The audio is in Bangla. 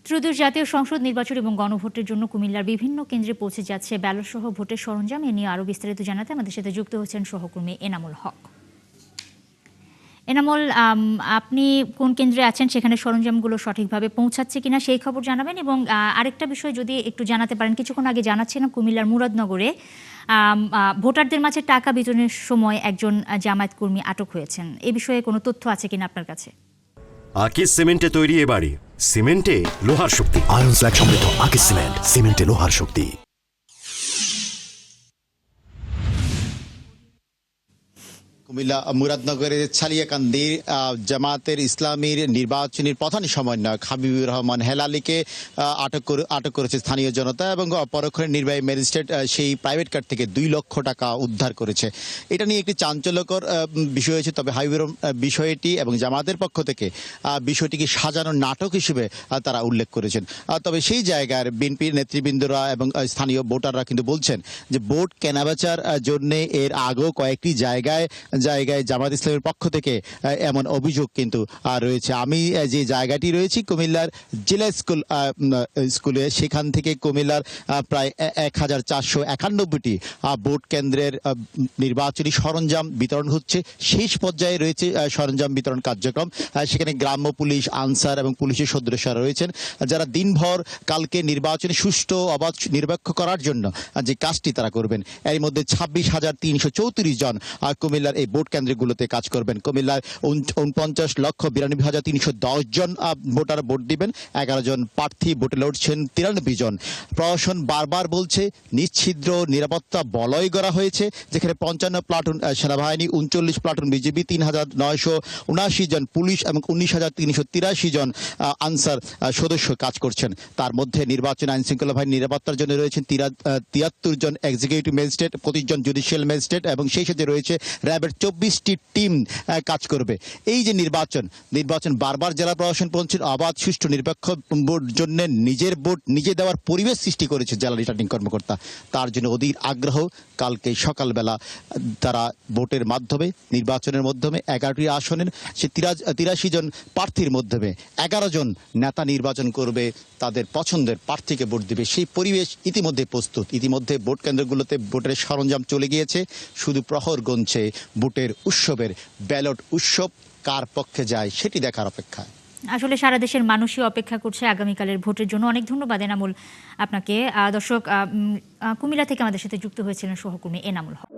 ত্রয়োদশ জাতীয় সংসদ নির্বাচন এবং গণভোটের জন্য কুমিল্লার বিভিন্ন কেন্দ্রে পৌঁছে যাচ্ছে ব্যালট সহ ভোটের সরঞ্জাম। এ নিয়ে আরও বিস্তারিত জানাতে আমাদের সাথে যুক্ত হচ্ছেন সহকর্মী এনামুল হক। এনামুল, আপনি কোন কেন্দ্রে আছেন, সেখানে সরঞ্জামগুলো সঠিকভাবে পৌঁছাচ্ছে কিনা সেই খবর জানাবেন। এবং আরেকটা বিষয় যদি একটু জানাতে পারেন, কিছুক্ষণ আগে জানাচ্ছিলাম কুমিল্লার মুরাদনগরে ভোটারদের মাঝে টাকা বিতরণের সময় একজন জামায়াত কর্মী আটক হয়েছেন। এ বিষয়ে কোনো তথ্য আছে কিনা আপনার কাছে? আকিস সিমেন্টে তৈরি এ বাড়ি, সিমেন্টে লোহার শক্তি। আয়রন স্ল্যাগ সমৃদ্ধ আকিস সিমেন্ট, সিমেন্টে লোহার শক্তি। কুমিল্লা মুরাদনগরের ছালিয়াকান্দির জামায়াতের ইসলামীর নির্বাচনের প্রধান সমন্বয়ক হাবিবুর রহমান হেলালিকে আটক করেছে স্থানীয় জনতা এবং পরক্ষণের নির্বাহী ম্যাজিস্ট্রেট সেই প্রাইভেট কার থেকে 2 লক্ষ টাকা উদ্ধার করেছে। এটা নিয়ে একটি চাঞ্চল্যকর বিষয় হয়েছে। তবে হাবিবুর বিষয়টি এবং জামায়াতের পক্ষ থেকে বিষয়টিকে সাজানো নাটক হিসেবে তারা উল্লেখ করেছেন। তবে সেই জায়গার বিএনপির নেতৃবৃন্দরা এবং স্থানীয় ভোটাররা কিন্তু বলছেন যে ভোট কেনাবেচার জন্যে এর আগেও কয়েকটি জায়গায় জামায়াত ইসলামের পক্ষ থেকে এমন অভিযোগ কিন্তু রয়েছে। আমি যে জায়গাটি রয়েছি কুমিল্লার জেলা স্কুলে, সেখান থেকে কুমিল্লার প্রায় 1491টি ভোট কেন্দ্রের নির্বাচনী সরঞ্জাম বিতরণ হচ্ছে। শেষ পর্যায়ে রয়েছে সরঞ্জাম বিতরণ কার্যক্রম। সেখানে গ্রাম্য পুলিশ, আনসার এবং পুলিশের সদস্যরা রয়েছেন, যারা দিনভর কালকে নির্বাচনে সুষ্ঠু অবাধ নিরপেক্ষ করার জন্য যে কাজটি তারা করবেন। এর মধ্যে 26,334 জন কুমিল্লার এই ভোট কেন্দ্রগুলোতে কাজ করবেন। কুমিল্লার 49,92,310 জন ভোটার ভোট দিবেন। 11 জন প্রার্থী ভোটে লড়ছেন 93 জন। প্রশাসন বারবার বলছে নিশ্ছিদ্র নিরাপত্তা বলয় করা হয়েছে, যেখানে 55 প্লাটুন সেনাবাহিনী, 39 প্লাটুন বিজিবি, 3,979 জন পুলিশ এবং 19,383 জন আনসার সদস্য কাজ করছেন। তার মধ্যে নির্বাচন আইন শৃঙ্খলা বাহিনী নিরাপত্তার জন্য রয়েছেন 73 জন এক্সিকিউটিভ ম্যাজিস্ট্রেট, 25 জন জুডিশিয়াল ম্যাজিস্ট্রেট এবং সেই সাথে রয়েছে র্যাবের 24টি টিম কাজ করবে। এই যে নির্বাচন বারবার জেলা প্রশাসন পৌঁছেন অবাধ সুষ্ঠু নিরপেক্ষ ভোট জন্য নিজের ভোট নিজে দেওয়ার পরিবেশ সৃষ্টি করেছে জেলা রিটার্নিং কর্মকর্তা। তার জন্য অধীর আগ্রহ। কালকে সকালবেলা তারা ভোটের মাধ্যমে, নির্বাচনের মাধ্যমে 11টি আসনের সে 83 জন প্রার্থীর মাধ্যমে 11 জন নেতা নির্বাচন করবে, তাদের পছন্দের প্রার্থীকে ভোট দেবে। সেই পরিবেশ ইতিমধ্যে প্রস্তুত। ইতিমধ্যে ভোট কেন্দ্রগুলোতে ভোটের সরঞ্জাম চলে গিয়েছে। শুধু প্রহর গুনছে ভোটের উৎসবের ব্যালট উৎসব কার পক্ষে যায় সেটি দেখার অপেক্ষায়। আসলে সারা দেশের মানুষই অপেক্ষা করছে আগামীকালের ভোটের জন্য। অনেক ধন্যবাদ এনামুল আপনাকে। দর্শক, কুমিল্লা থেকে আমাদের সাথে যুক্ত হয়েছিলেন সহকর্মী এনামুল হক।